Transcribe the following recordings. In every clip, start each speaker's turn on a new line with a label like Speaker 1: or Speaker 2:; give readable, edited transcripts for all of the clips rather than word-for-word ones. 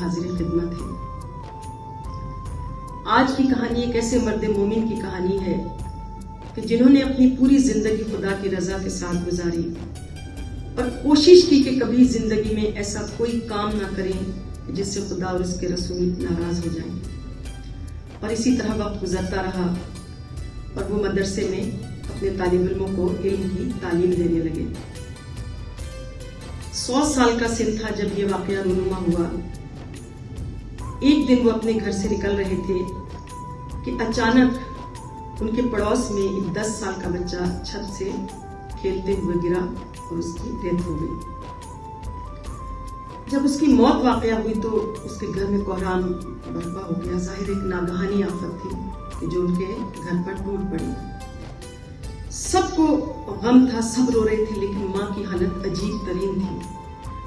Speaker 1: حاضر خدمت ہے۔ آج کی کہانی ایک ایسے مرد مومن کی کہانی ہے کہ جنہوں نے اپنی پوری زندگی خدا کی رضا کے ساتھ گزاری اور کوشش کی کہ کبھی زندگی میں ایسا کوئی کام نہ کریں جس سے خدا اور اس کے رسول ناراض ہو جائیں، اور اسی طرح وقت گزرتا رہا اور وہ مدرسے میں اپنے طالب علموں کو علم کی تعلیم دینے لگے۔ 100 سال کا سن تھا جب یہ واقعہ رونما ہوا۔ ایک دن وہ اپنے گھر سے نکل رہے تھے کہ اچانک ان کے پڑوس میں ایک 10 سال کا بچہ چھت سے کھیلتے ہوئے گرا اور اس کی ڈیتھ ہو گئی۔ جب اس کی موت واقع ہوئی تو اس کے گھر میں کوہرام برپا ہو گیا۔ ظاہر ایک ناگہانی آفت تھی کہ جو ان کے گھر پر ٹوٹ پڑی۔ سب کو غم تھا، سب رو رہے تھے، لیکن ماں کی حالت عجیب ترین تھی۔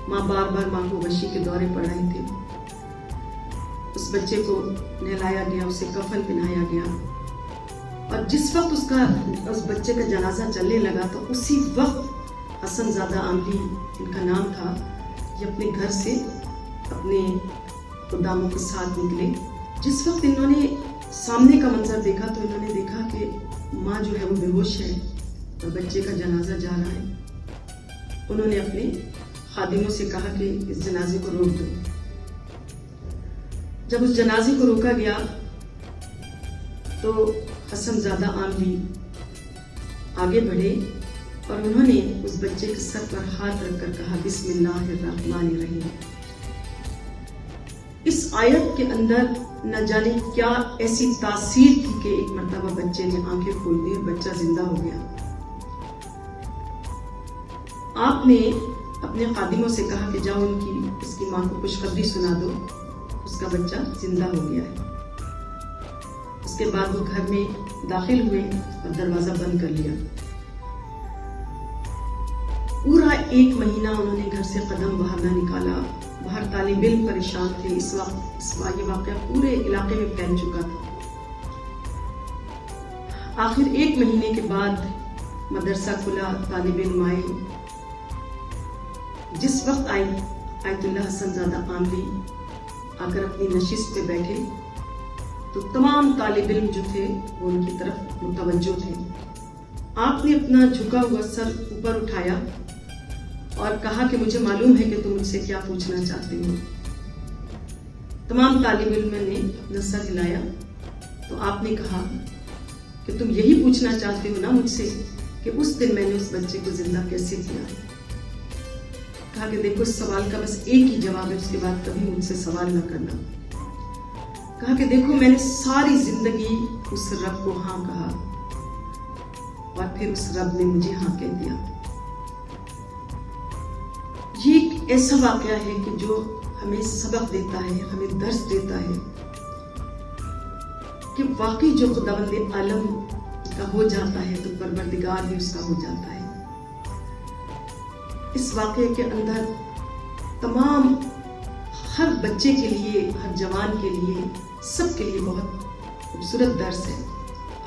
Speaker 1: ماں بار بار ماں کو غشی کے دورے پڑ رہے تھے۔ اس بچے کو نہلایا گیا، اسے کفن پہنایا گیا، اور جس وقت اس بچے کا جنازہ چلنے لگا تو اسی وقت حسن زادہ عاملی ان کا نام تھا، یہ اپنے گھر سے اپنے خداموں کے ساتھ نکلے۔ جس وقت انہوں نے سامنے کا منظر دیکھا تو انہوں نے دیکھا کہ ماں جو ہے وہ بے ہوش ہے اور بچے کا جنازہ جا رہا ہے۔ انہوں نے اپنے خادموں سے کہا کہ اس جنازے کو روک دو۔ جب اس جنازے کو روکا گیا تو حسن زادہ عاملی آگے بڑھے اور انہوں نے اس بچے کے سر پر ہاتھ رکھ کر کہا بسم اللہ الرحمن الرحیم۔ اس آیت کے اندر نہ جانے کیا ایسی تاثیر تھی کہ ایک مرتبہ بچے نے آنکھیں کھول دی اور بچہ زندہ ہو گیا۔ آپ نے اپنے خادموں سے کہا کہ جاؤ اس کی ماں کو خوشخبری سنا دو، اس کا بچہ زندہ ہو گیا ہے۔ اس کے بعد وہ گھر میں داخل ہوئے اور دروازہ بند کر لیا۔ پورا 1 مہینہ انہوں نے گھر سے قدم باہر نہ نکالا۔ باہر طالب علم پریشان تھے۔ اس وقت یہ واقعہ پورے علاقے میں پھیل چکا تھا۔ آخر 1 مہینے کے بعد مدرسہ کھلا، طالب علم آئے۔ جس وقت آیت اللہ حسن زادہ عاملی آ کر اپنی نشست پہ بیٹھے تو تمام طالب علم جو تھے وہ ان کی طرف متوجہ تھے۔ آپ نے اپنا جھکا ہوا سر اوپر اٹھایا اور کہا کہ مجھے معلوم ہے کہ تم مجھ سے کیا پوچھنا چاہتے ہو۔ تمام طالب علم نے اپنا سر ہلایا تو آپ نے کہا کہ تم یہی پوچھنا چاہتے ہو نا مجھ سے کہ اس دن میں نے اس بچے کو زندہ کیسے کیا۔ کہا کہ دیکھو اس سوال کا بس ایک ہی جواب ہے، اس کے بعد کبھی مجھ سے سوال نہ کرنا۔ کہا کہ دیکھو میں نے ساری زندگی اس رب کو ہاں کہا اور پھر اس رب نے مجھے ہاں کہہ دیا۔ یہ ایک ایسا واقعہ ہے کہ جو ہمیں سبق دیتا ہے، ہمیں درس دیتا ہے کہ واقعی جو خداوند عالم کا ہو جاتا ہے تو پروردگار بھی اس کا ہو جاتا ہے۔ اس واقعے کے اندر تمام ہر بچے کے لیے، ہر جوان کے لیے، سب کے لیے بہت خوبصورت درس ہے۔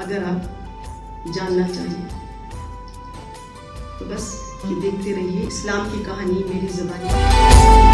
Speaker 1: اگر آپ جاننا چاہیں تو بس یہ دیکھتے رہیے اسلام کی کہانی میری زبانی۔